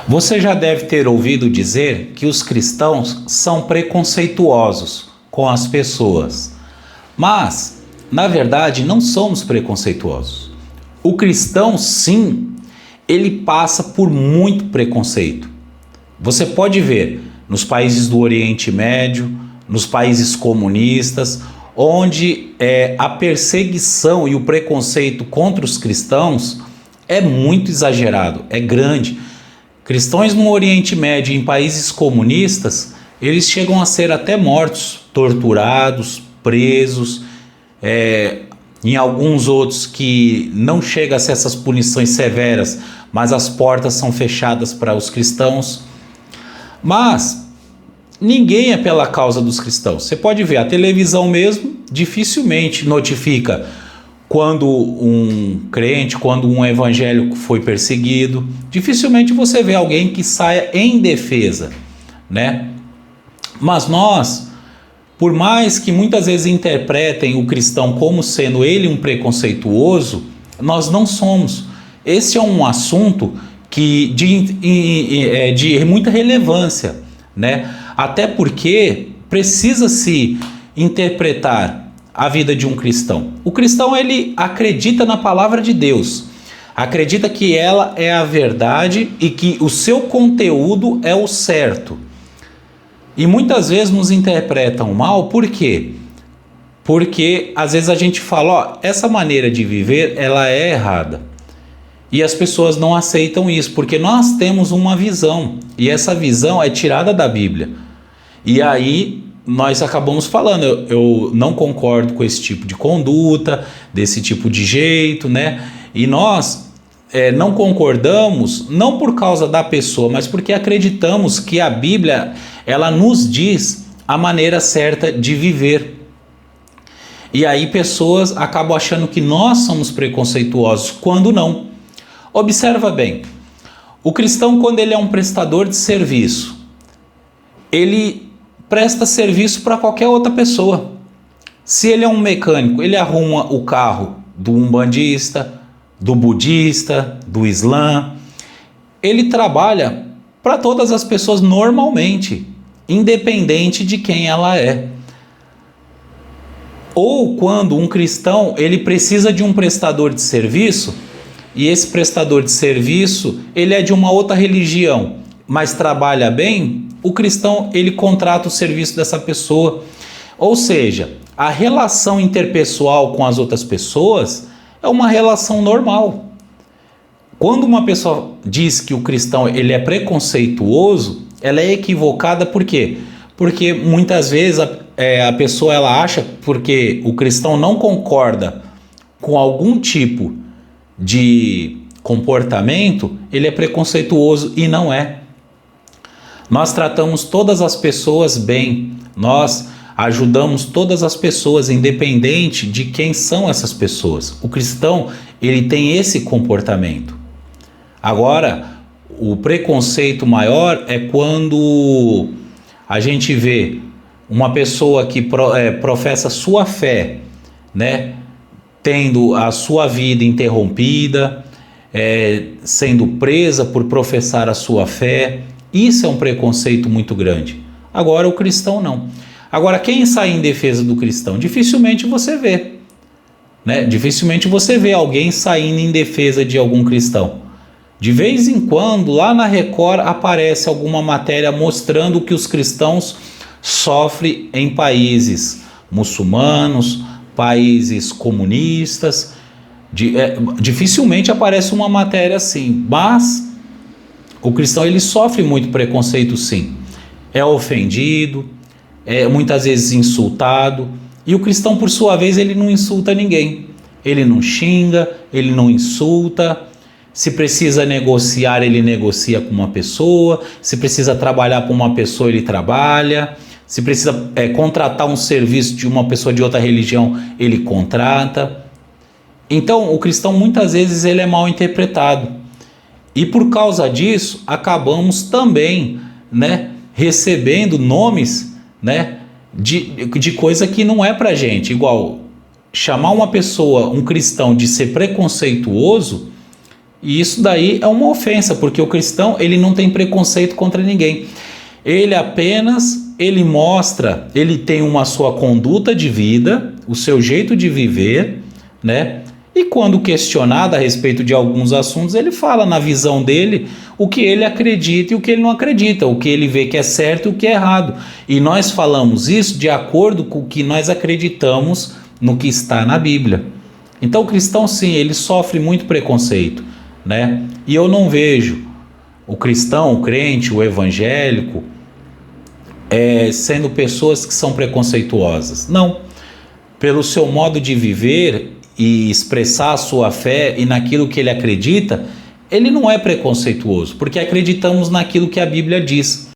Você já deve ter ouvido dizer que os cristãos são preconceituosos com as pessoas. Mas, na verdade, não somos preconceituosos. O cristão, sim, ele passa por muito preconceito. Você pode ver nos países do Oriente Médio, nos países comunistas, onde a perseguição e o preconceito contra os cristãos é muito exagerado, é grande. Cristãos no Oriente Médio, em países comunistas, eles chegam a ser até mortos, torturados, presos. Em alguns outros que não chega a ser essas punições severas, mas as portas são fechadas para os cristãos. Mas ninguém é pela causa dos cristãos. Você pode ver, a televisão mesmo dificilmente notifica quando um crente, quando um evangélico foi perseguido. Dificilmente você vê alguém que saia em defesa, né? Mas nós, por mais que muitas vezes interpretem o cristão como sendo ele um preconceituoso, nós não somos. Esse é um assunto de muita relevância, né? Até porque precisa-se interpretar a vida de um cristão. O cristão, ele acredita na palavra de Deus, acredita que ela é a verdade e que o seu conteúdo é o certo. E muitas vezes nos interpretam mal, por quê? Porque às vezes a gente fala, essa maneira de viver, ela é errada. E as pessoas não aceitam isso, porque nós temos uma visão, e essa visão é tirada da Bíblia. E aí nós acabamos falando, eu não concordo com esse tipo de conduta, desse tipo de jeito, né? E nós não concordamos, não por causa da pessoa, mas porque acreditamos que a Bíblia, ela nos diz a maneira certa de viver. E aí pessoas acabam achando que nós somos preconceituosos, quando não. Observa bem, o cristão, quando ele é um prestador de serviço, ele presta serviço para qualquer outra pessoa. Se ele é um mecânico, ele arruma o carro do umbandista, do budista, do islã. Ele trabalha para todas as pessoas normalmente, independente de quem ela é. Ou quando um cristão ele precisa de um prestador de serviço, e esse prestador de serviço ele é de uma outra religião, mas trabalha bem, o cristão ele contrata o serviço dessa pessoa. Ou seja, a relação interpessoal com as outras pessoas é uma relação normal. Quando uma pessoa diz que o cristão ele é preconceituoso, ela é equivocada. Por quê? Porque muitas vezes a pessoa ela acha, porque o cristão não concorda com algum tipo de comportamento, ele é preconceituoso, e não é. Nós tratamos todas as pessoas bem, nós ajudamos todas as pessoas, independente de quem são essas pessoas. O cristão, ele tem esse comportamento. Agora, o preconceito maior é quando a gente vê uma pessoa que professa sua fé, né, tendo a sua vida interrompida, sendo presa por professar a sua fé. Isso é um preconceito muito grande. Agora o cristão não. Agora, quem sai em defesa do cristão? Dificilmente você vê, né? Dificilmente você vê alguém saindo em defesa de algum cristão. De vez em quando, lá na Record, aparece alguma matéria mostrando que os cristãos sofrem em países muçulmanos, países comunistas. Dificilmente aparece uma matéria assim, mas o cristão ele sofre muito preconceito, sim. É ofendido, é muitas vezes insultado. E o cristão, por sua vez, ele não insulta ninguém. Ele não xinga, ele não insulta. Se precisa negociar, ele negocia com uma pessoa. Se precisa trabalhar com uma pessoa, ele trabalha. Se precisa contratar um serviço de uma pessoa de outra religião, ele contrata. Então, o cristão, muitas vezes, ele é mal interpretado. E por causa disso, acabamos também, né, recebendo nomes, né, de coisa que não é pra gente. Igual, chamar uma pessoa, um cristão, de ser preconceituoso, E isso daí é uma ofensa, porque o cristão ele não tem preconceito contra ninguém. Ele mostra, ele tem uma sua conduta de vida, o seu jeito de viver, né? E quando questionado a respeito de alguns assuntos, ele fala na visão dele o que ele acredita e o que ele não acredita, o que ele vê que é certo e o que é errado. E nós falamos isso de acordo com o que nós acreditamos no que está na Bíblia. Então o cristão, sim, ele sofre muito preconceito, né? E eu não vejo o cristão, o crente, o evangélico sendo pessoas que são preconceituosas. Não. Pelo seu modo de viver e expressar a sua fé e naquilo que ele acredita, ele não é preconceituoso, porque acreditamos naquilo que a Bíblia diz.